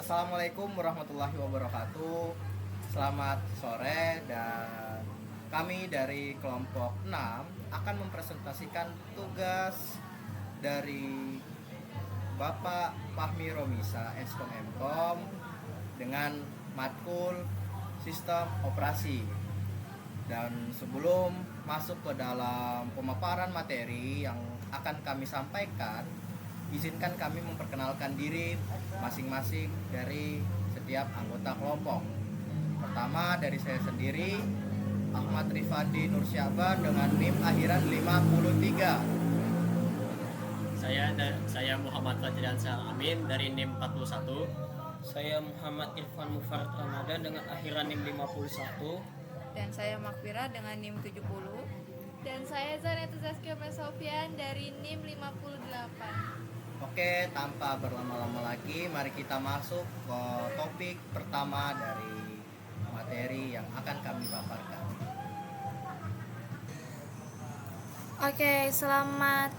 Assalamualaikum warahmatullahi wabarakatuh. Selamat sore dan kami dari kelompok 6 akan mempresentasikan tugas dari Bapak Fahmi Romisa Eskom Mkom dengan matkul sistem operasi. Dan sebelum masuk ke dalam pemaparan materi yang akan kami sampaikan, izinkan kami memperkenalkan diri masing-masing dari setiap anggota kelompok. Pertama dari saya sendiri, Ahmad Rifandi Nursyaban dengan NIM akhiran 53. Saya Muhammad Fajriansyah Amin dari NIM 41. Saya Muhammad Irfan Mufarad Ramadan dengan akhiran NIM 51. Dan saya Makfira dengan NIM 70. Dan saya Zaneta Zaskia Mesofian dari NIM 58. Oke, tanpa berlama-lama lagi, mari kita masuk ke topik pertama dari materi yang akan kami paparkan. Oke, selamat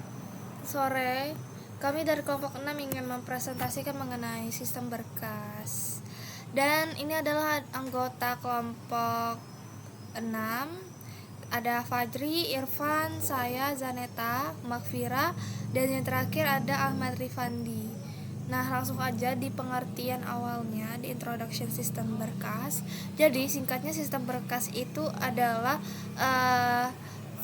sore. Kami dari kelompok 6 ingin mempresentasikan mengenai sistem berkas. Dan ini adalah anggota kelompok 6. Ada Fajri, Irfan, saya, Zaneta, Makfira, dan yang terakhir ada Ahmad Rifandi. Nah, langsung aja di pengertian awalnya, di introduction sistem berkas. Jadi singkatnya sistem berkas itu adalah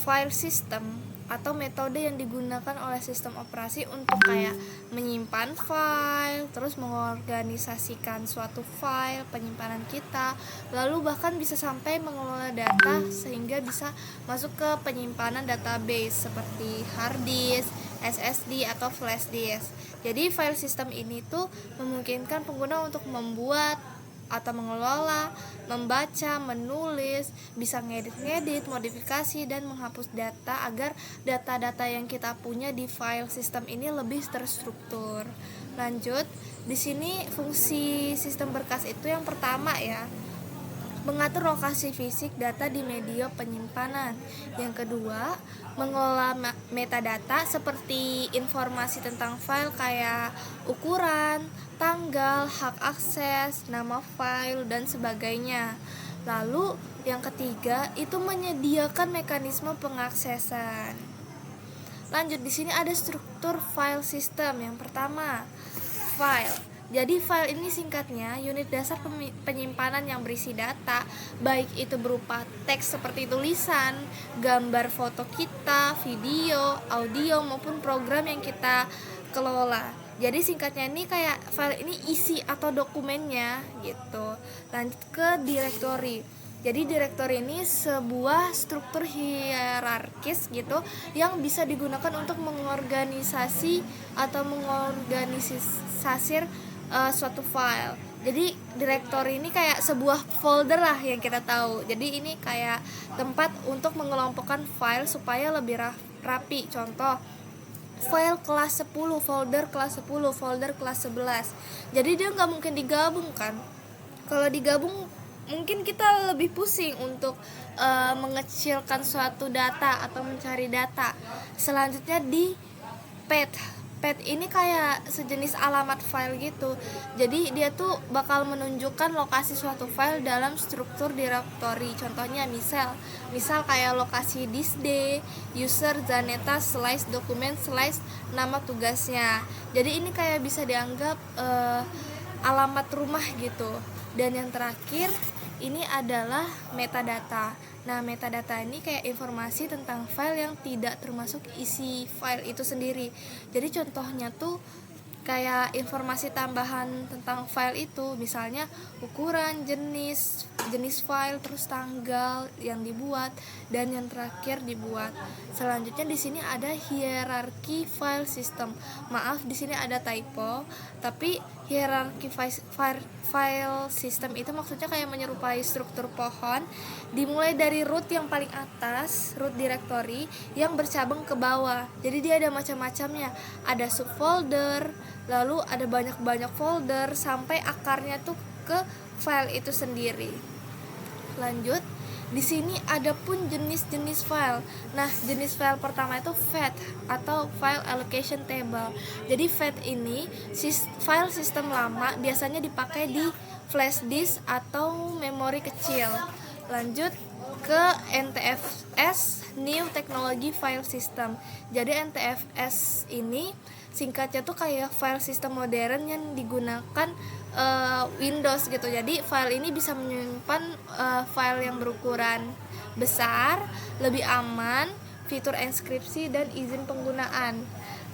file system atau metode yang digunakan oleh sistem operasi untuk kayak menyimpan file, terus mengorganisasikan suatu file penyimpanan kita, lalu bahkan bisa sampai mengelola data sehingga bisa masuk ke penyimpanan database seperti hard disk, SSD atau flash disk. Jadi file system ini tuh memungkinkan pengguna untuk membuat atau mengelola, membaca, menulis, bisa ngedit, modifikasi, dan menghapus data agar data-data yang kita punya di file system ini lebih terstruktur. Lanjut, di sini fungsi sistem berkas itu yang pertama ya, mengatur lokasi fisik data di media penyimpanan. Yang kedua, mengelola metadata seperti informasi tentang file kayak ukuran, tanggal, hak akses, nama file, dan sebagainya. Lalu yang ketiga itu menyediakan mekanisme pengaksesan. Lanjut, di sini ada struktur file system. Yang pertama, file. Jadi file ini singkatnya unit dasar penyimpanan yang berisi data, baik itu berupa teks seperti tulisan, gambar foto kita, video, audio maupun program yang kita kelola. Jadi singkatnya ini kayak file ini isi atau dokumennya gitu. Lanjut ke directory. Jadi directory ini sebuah struktur hierarkis gitu yang bisa digunakan untuk mengorganisasi atau mengorganisasir suatu file. Jadi directory ini kayak sebuah folder lah yang kita tahu. Jadi ini kayak tempat untuk mengelompokkan file supaya lebih rapi. Contoh, file kelas 10, folder kelas 10, folder kelas 11. Jadi dia nggak mungkin digabung kan. Kalau digabung mungkin kita lebih pusing untuk mengecilkan suatu data atau mencari data. Selanjutnya di path. Path ini kayak sejenis alamat file gitu. Jadi dia tuh bakal menunjukkan lokasi suatu file dalam struktur directory. Contohnya misal kayak lokasi disk D, user Zaneta slice dokumen slice nama tugasnya. Jadi ini kayak bisa dianggap alamat rumah gitu. Dan yang terakhir ini adalah metadata. Nah, metadata ini kayak informasi tentang file yang tidak termasuk isi file itu sendiri. Jadi contohnya tuh kayak informasi tambahan tentang file itu, misalnya ukuran, jenis file, terus tanggal yang dibuat dan yang terakhir dibuat. Selanjutnya di sini ada hierarki file system. Maaf, di sini ada typo, tapi hierarki file system itu maksudnya kayak menyerupai struktur pohon, dimulai dari root yang paling atas, root directory yang bercabang ke bawah. Jadi dia ada macam-macamnya, ada subfolder, lalu ada banyak folder sampai akarnya tuh ke file itu sendiri. Lanjut, di sini ada pun jenis-jenis file. Nah, jenis file pertama itu FAT atau File Allocation Table. Jadi FAT ini file sistem lama biasanya dipakai di flash disk atau memori kecil. Lanjut ke NTFS, New Technology File System. Jadi NTFS ini singkatnya tuh kayak file system modern yang digunakan Windows gitu. Jadi file ini bisa menyimpan file yang berukuran besar, lebih aman, fitur enkripsi dan izin penggunaan.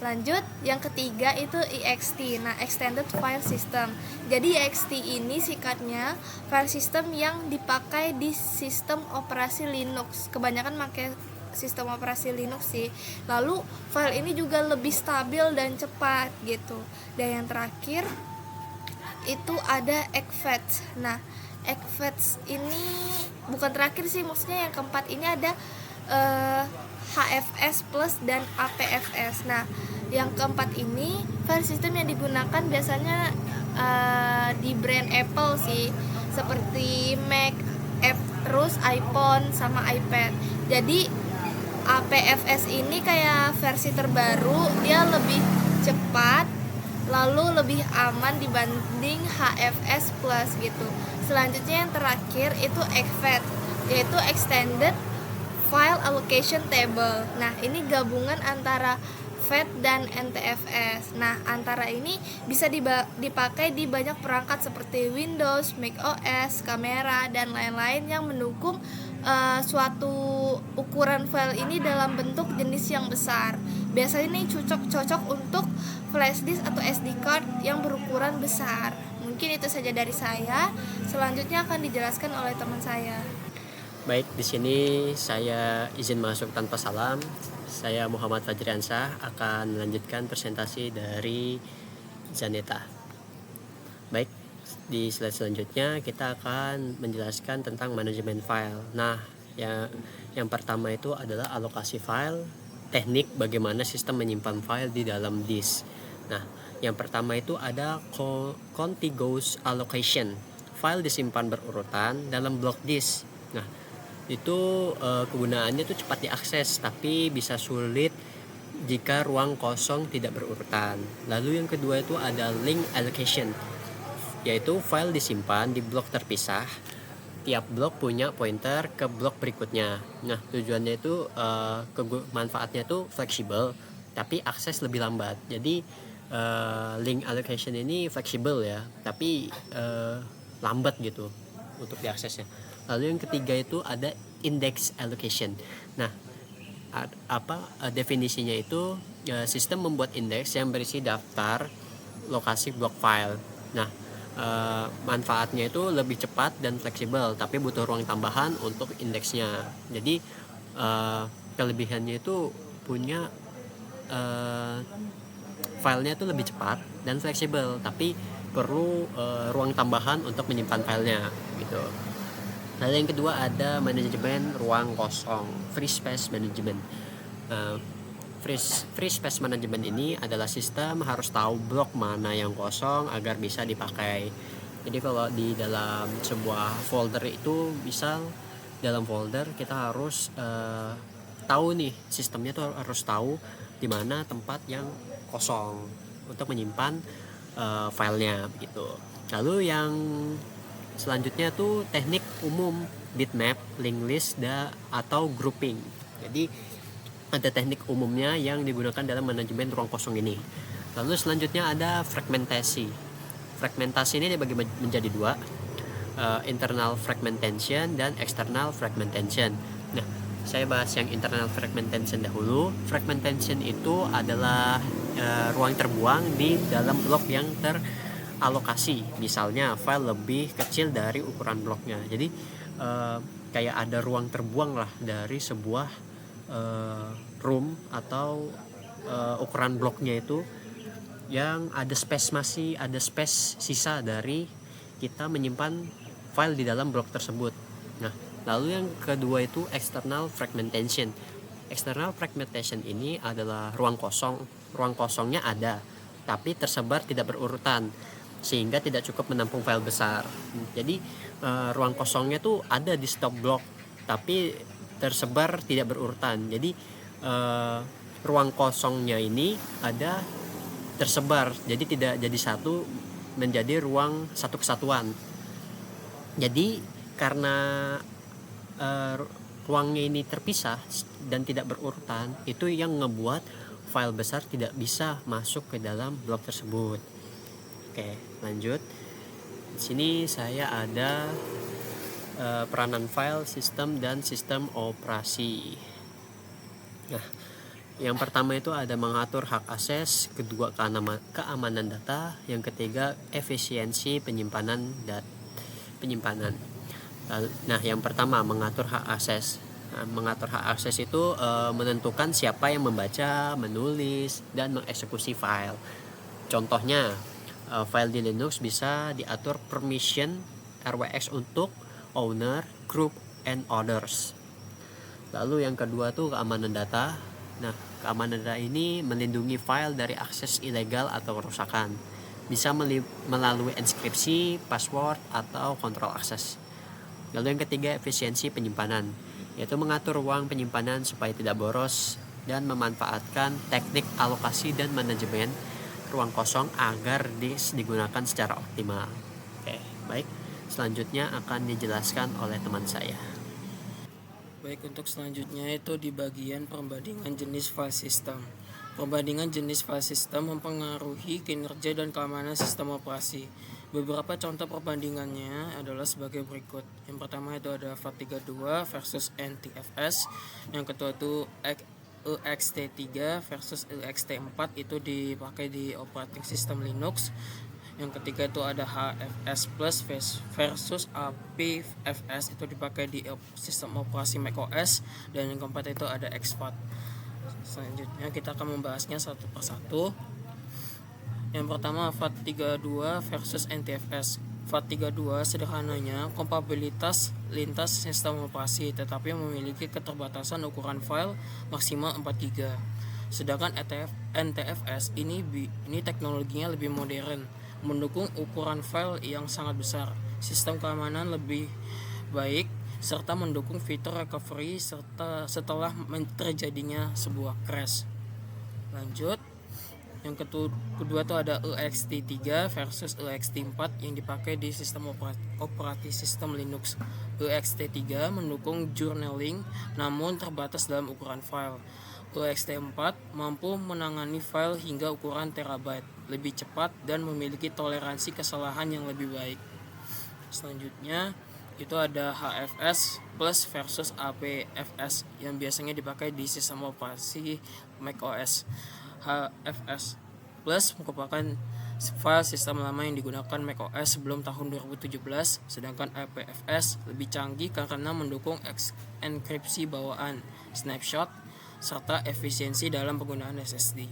Lanjut, yang ketiga itu EXT. Nah, Extended File System. Jadi EXT ini singkatnya file system yang dipakai di sistem operasi Linux. Kebanyakan pakai sistem operasi Linux sih. Lalu file ini juga lebih stabil dan cepat gitu. Dan yang terakhir itu ada ECFAT. Nah, ECFAT ini bukan terakhir sih, maksudnya yang keempat ini ada HFS plus dan APFS. Nah, yang keempat ini file system yang digunakan biasanya di brand Apple sih, seperti Mac, terus iPhone sama iPad. Jadi APFS ini kayak versi terbaru, dia lebih cepat, lalu lebih aman dibanding HFS plus gitu. Selanjutnya yang terakhir itu ECFAT, yaitu Extended File Allocation Table. Nah, ini gabungan antara FAT dan NTFS. Nah, antara ini bisa dipakai di banyak perangkat seperti Windows, Mac OS, kamera, dan lain-lain yang mendukung suatu ukuran file ini dalam bentuk jenis yang besar. Biasanya ini cocok untuk flash disk atau SD card yang berukuran besar. Mungkin itu saja dari saya. Selanjutnya akan dijelaskan oleh teman saya. Baik, di sini saya izin masuk tanpa salam. Saya Muhammad Fajriansah akan melanjutkan presentasi dari Zaneta. Baik, di slide selanjutnya kita akan menjelaskan tentang manajemen file. Nah, yang pertama itu adalah alokasi file, teknik bagaimana sistem menyimpan file di dalam disk. Nah, yang pertama itu ada contiguous allocation. File disimpan berurutan dalam blok disk. Nah, itu kegunaannya itu cepat diakses, tapi bisa sulit jika ruang kosong tidak berurutan. Lalu yang kedua itu ada link allocation, yaitu file disimpan di blok terpisah. Tiap blok punya pointer ke blok berikutnya. Nah, tujuannya itu manfaatnya itu fleksibel, tapi akses lebih lambat. Jadi link allocation ini fleksibel ya, tapi lambat gitu untuk diaksesnya. Lalu yang ketiga itu ada index allocation. Nah, definisinya itu sistem membuat indeks yang berisi daftar lokasi blok file. Nah, manfaatnya itu lebih cepat dan fleksibel, tapi butuh ruang tambahan untuk indeksnya. Jadi kelebihannya itu punya filenya itu lebih cepat dan fleksibel, tapi perlu ruang tambahan untuk menyimpan filenya gitu. Lalu yang kedua ada manajemen ruang kosong, free space management. Free space management ini adalah sistem harus tahu blok mana yang kosong agar bisa dipakai. Jadi kalau di dalam sebuah folder itu, misal dalam folder kita harus tahu nih, sistemnya tuh harus tahu di mana tempat yang kosong untuk menyimpan filenya begitu. Lalu yang selanjutnya tuh teknik umum bitmap, linked list, atau grouping. Jadi ada teknik umumnya yang digunakan dalam manajemen ruang kosong ini. Lalu selanjutnya ada fragmentasi. Fragmentasi ini dibagi menjadi dua, internal fragmentation dan external fragmentation. Nah, saya bahas yang internal fragmentation dahulu. Fragmentation itu adalah ruang terbuang di dalam blok yang alokasi, misalnya file lebih kecil dari ukuran bloknya. Jadi kayak ada ruang terbuang lah dari sebuah room atau ukuran bloknya itu, yang ada masih ada space sisa dari kita menyimpan file di dalam blok tersebut. Nah, lalu yang kedua itu external fragmentation. External fragmentation ini adalah ruang kosong. Ruang kosongnya ada, tapi tersebar tidak berurutan, sehingga tidak cukup menampung file besar. Jadi ruang kosongnya tuh ada di setiap blok, tapi tersebar tidak berurutan. Jadi ruang kosongnya ini ada tersebar, jadi tidak jadi satu, menjadi ruang satu kesatuan. Jadi karena ruangnya ini terpisah dan tidak berurutan, itu yang ngebuat file besar tidak bisa masuk ke dalam blok tersebut. Oke, lanjut. Di sini saya ada peranan file, sistem, dan sistem operasi. Nah, yang pertama itu ada mengatur hak akses, kedua keamanan data, yang ketiga efisiensi penyimpanan. Nah, yang pertama mengatur hak akses. Nah, mengatur hak akses itu menentukan siapa yang membaca, menulis, dan mengeksekusi file. Contohnya, file di Linux bisa diatur permission RWX untuk owner, group, and others. Lalu yang kedua tuh keamanan data. Nah, keamanan data ini melindungi file dari akses ilegal atau kerusakan. Bisa melalui enkripsi, password, atau kontrol akses. Lalu yang ketiga, efisiensi penyimpanan, yaitu mengatur ruang penyimpanan supaya tidak boros dan memanfaatkan teknik alokasi dan manajemen ruang kosong agar digunakan secara optimal. Oke, baik. Selanjutnya akan dijelaskan oleh teman saya. Baik, untuk selanjutnya itu di bagian perbandingan jenis file system. Perbandingan jenis file system mempengaruhi kinerja dan keamanan sistem operasi. Beberapa contoh perbandingannya adalah sebagai berikut. Yang pertama itu ada FAT32 versus NTFS. Yang kedua itu ext3 versus ext4, itu dipakai di operating system Linux. Yang ketiga itu ada HFS Plus versus APFS, itu dipakai di sistem operasi macOS. Dan yang keempat itu ada exFAT. Selanjutnya kita akan membahasnya satu persatu. Yang pertama FAT32 versus NTFS. FAT32 sederhananya kompatibilitas lintas sistem operasi, tetapi memiliki keterbatasan ukuran file maksimal 4 GB. Sedangkan NTFS ini teknologinya lebih modern, mendukung ukuran file yang sangat besar, sistem keamanan lebih baik, serta mendukung fitur recovery setelah terjadinya sebuah crash. Lanjut. Yang kedua itu ada ext3 versus ext4 yang dipakai di sistem operasi sistem Linux. ext3 mendukung journaling namun terbatas dalam ukuran file. ext4 mampu menangani file hingga ukuran terabyte, lebih cepat dan memiliki toleransi kesalahan yang lebih baik. Selanjutnya itu ada HFS Plus versus APFS yang biasanya dipakai di sistem operasi macOS. HFS Plus merupakan file sistem lama yang digunakan macOS sebelum tahun 2017, sedangkan APFS lebih canggih karena mendukung enkripsi bawaan, snapshot, serta efisiensi dalam penggunaan SSD.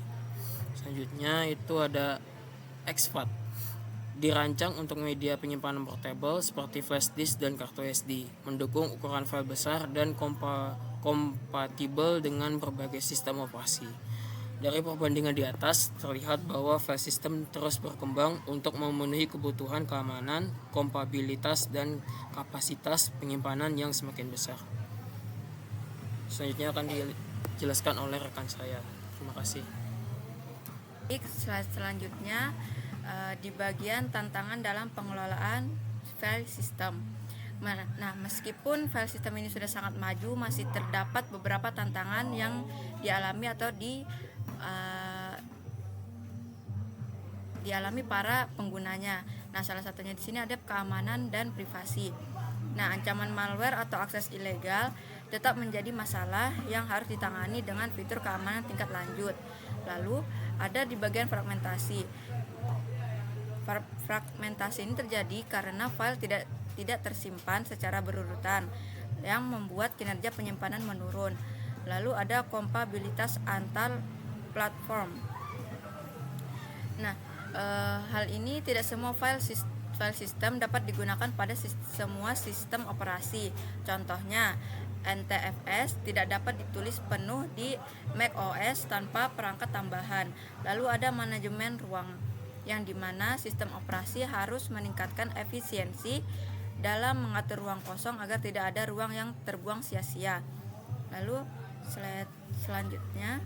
Selanjutnya itu ada exFAT, dirancang untuk media penyimpanan portable seperti flash disk dan kartu SD, mendukung ukuran file besar dan kompatibel dengan berbagai sistem operasi. Dari perbandingan di atas terlihat bahwa file system terus berkembang untuk memenuhi kebutuhan keamanan, kompatibilitas, dan kapasitas penyimpanan yang semakin besar. Selanjutnya akan dijelaskan oleh rekan saya. Terima kasih. Selanjutnya di bagian tantangan dalam pengelolaan file system. Nah, meskipun file system ini sudah sangat maju, masih terdapat beberapa tantangan yang dialami atau dialami para penggunanya. Nah, salah satunya di sini ada keamanan dan privasi. Nah, ancaman malware atau akses ilegal tetap menjadi masalah yang harus ditangani dengan fitur keamanan tingkat lanjut. Lalu ada di bagian fragmentasi. Fragmentasi ini terjadi karena file tidak tersimpan secara berurutan yang membuat kinerja penyimpanan menurun. Lalu ada kompatibilitas antar platform. Nah, hal ini tidak semua file system dapat digunakan pada semua sistem operasi. Contohnya, NTFS tidak dapat ditulis penuh di macOS tanpa perangkat tambahan. Lalu ada manajemen ruang, yang dimana sistem operasi harus meningkatkan efisiensi dalam mengatur ruang kosong agar tidak ada ruang yang terbuang sia-sia. Lalu slide selanjutnya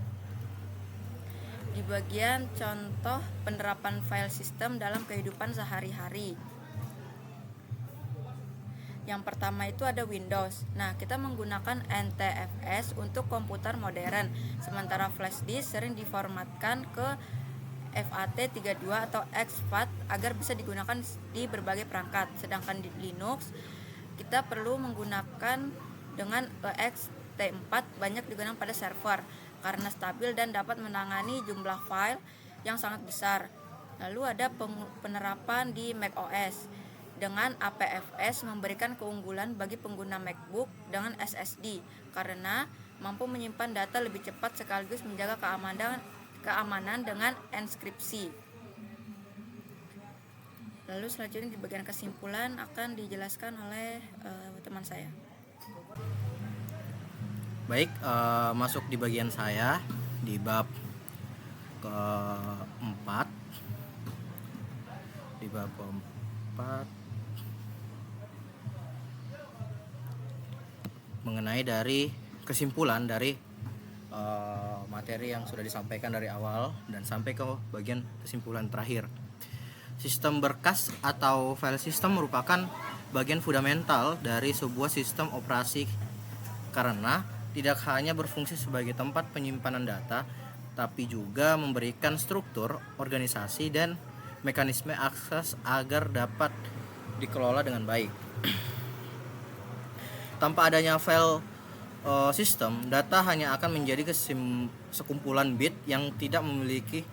di bagian contoh penerapan file system dalam kehidupan sehari-hari. Yang pertama itu ada Windows. Nah, kita menggunakan NTFS untuk komputer modern, sementara flash disk sering diformatkan ke FAT32 atau exFAT agar bisa digunakan di berbagai perangkat. Sedangkan di Linux kita perlu menggunakan dengan ext4, banyak digunakan pada server karena stabil dan dapat menangani jumlah file yang sangat besar. Lalu ada penerapan di macOS dengan APFS memberikan keunggulan bagi pengguna MacBook dengan SSD karena mampu menyimpan data lebih cepat sekaligus menjaga keamanan dengan enkripsi. Lalu selanjutnya di bagian kesimpulan akan dijelaskan oleh teman saya. Baik, masuk di bagian saya di bab keempat. Di bab keempat mengenai dari kesimpulan dari materi yang sudah disampaikan dari awal dan sampai ke bagian kesimpulan terakhir. Sistem berkas atau file system merupakan bagian fundamental dari sebuah sistem operasi karena tidak hanya berfungsi sebagai tempat penyimpanan data, tapi juga memberikan struktur, organisasi, dan mekanisme akses agar dapat dikelola dengan baik. Tanpa adanya file sistem, data hanya akan menjadi sekumpulan bit yang tidak memiliki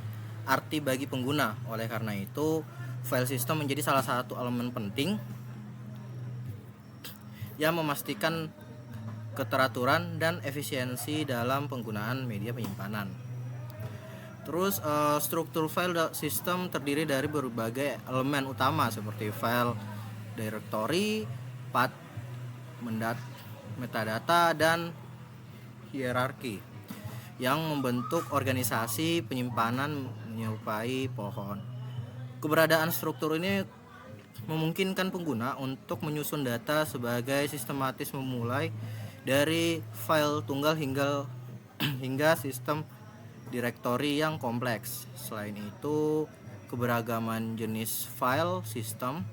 arti bagi pengguna. Oleh karena itu, file system menjadi salah satu elemen penting yang memastikan keteraturan dan efisiensi dalam penggunaan media penyimpanan. Terus struktur file system terdiri dari berbagai elemen utama seperti file, directory, path, metadata, dan hierarki yang membentuk organisasi penyimpanan menyerupai pohon. Keberadaan struktur ini memungkinkan pengguna untuk menyusun data sebagai sistematis memulai dari file tunggal hingga sistem direktori yang kompleks. Selain itu, keberagaman jenis file system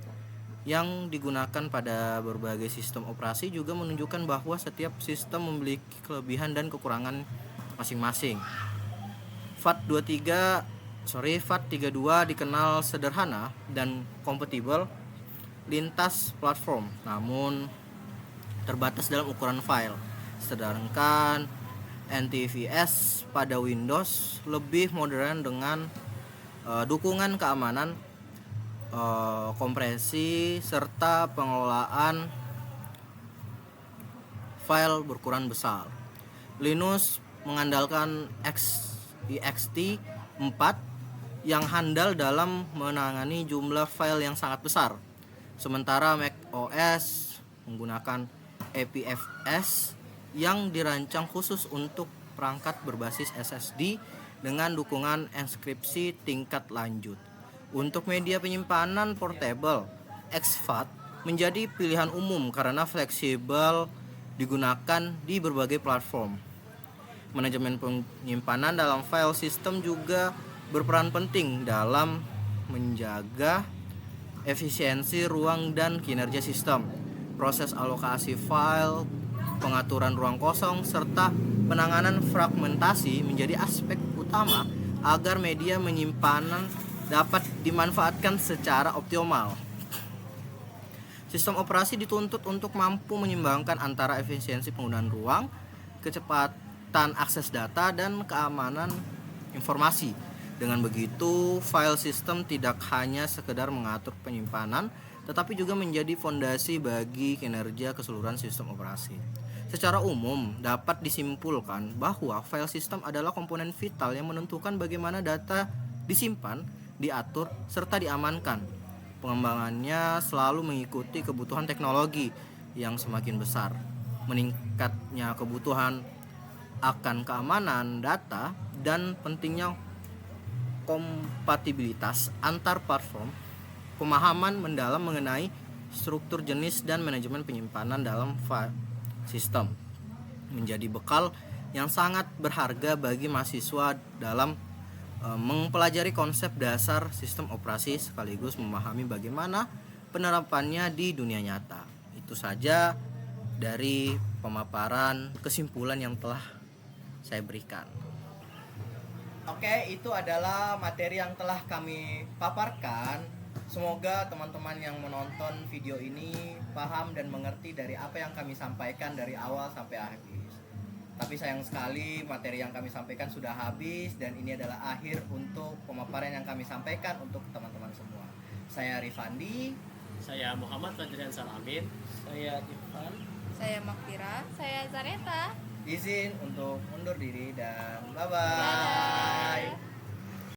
yang digunakan pada berbagai sistem operasi juga menunjukkan bahwa setiap sistem memiliki kelebihan dan kekurangan masing-masing. FAT32 dikenal sederhana dan kompatibel lintas platform, namun terbatas dalam ukuran file. Sedangkan NTFS pada Windows lebih modern dengan dukungan keamanan, kompresi, serta pengelolaan file berukuran besar. Linux mengandalkan ext4 yang handal dalam menangani jumlah file yang sangat besar. Sementara macOS menggunakan APFS yang dirancang khusus untuk perangkat berbasis SSD dengan dukungan enkripsi tingkat lanjut. Untuk media penyimpanan portable, exFAT menjadi pilihan umum karena fleksibel digunakan di berbagai platform. Manajemen penyimpanan dalam file system juga berperan penting dalam menjaga efisiensi ruang dan kinerja sistem. Proses alokasi file, pengaturan ruang kosong, serta penanganan fragmentasi menjadi aspek utama agar media penyimpanan dapat dimanfaatkan secara optimal. Sistem operasi dituntut untuk mampu menyeimbangkan antara efisiensi penggunaan ruang, kecepatan akses data, dan keamanan informasi. Dengan begitu, file system tidak hanya sekedar mengatur penyimpanan, tetapi juga menjadi fondasi bagi kinerja keseluruhan sistem operasi. Secara umum, dapat disimpulkan bahwa file system adalah komponen vital yang menentukan bagaimana data disimpan, diatur, serta diamankan. Pengembangannya selalu mengikuti kebutuhan teknologi yang semakin besar. Meningkatnya kebutuhan akan keamanan data dan pentingnya kompatibilitas antar platform, pemahaman mendalam mengenai struktur jenis dan manajemen penyimpanan dalam file system. Menjadi bekal yang sangat berharga bagi mahasiswa dalam mempelajari konsep dasar sistem operasi sekaligus memahami bagaimana penerapannya di dunia nyata. Itu saja dari pemaparan kesimpulan yang telah saya berikan. Oke, itu adalah materi yang telah kami paparkan. Semoga teman-teman yang menonton video ini paham dan mengerti dari apa yang kami sampaikan dari awal sampai habis. Tapi sayang sekali materi yang kami sampaikan sudah habis dan ini adalah akhir untuk pemaparan yang kami sampaikan untuk teman-teman semua. Saya Rifandi, Saya Muhammad Fadrian Salamin. Saya Irfan. Saya Makfira. Saya Zareta. izin untuk undur diri dan bye-bye. Dadah.